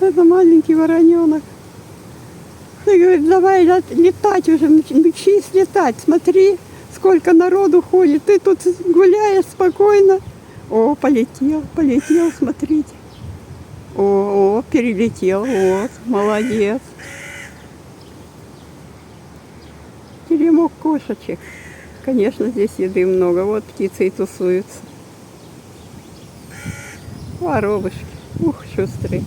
это маленький вороненок. И говорит, давай летать уже, учись летать, смотри, сколько народу ходит, ты тут гуляешь спокойно. О, полетел, смотрите. О, перелетел, вот, молодец. Теремок кошечек. Конечно, здесь еды много, вот птицы и тусуются. Воробушки, ух, шустрые.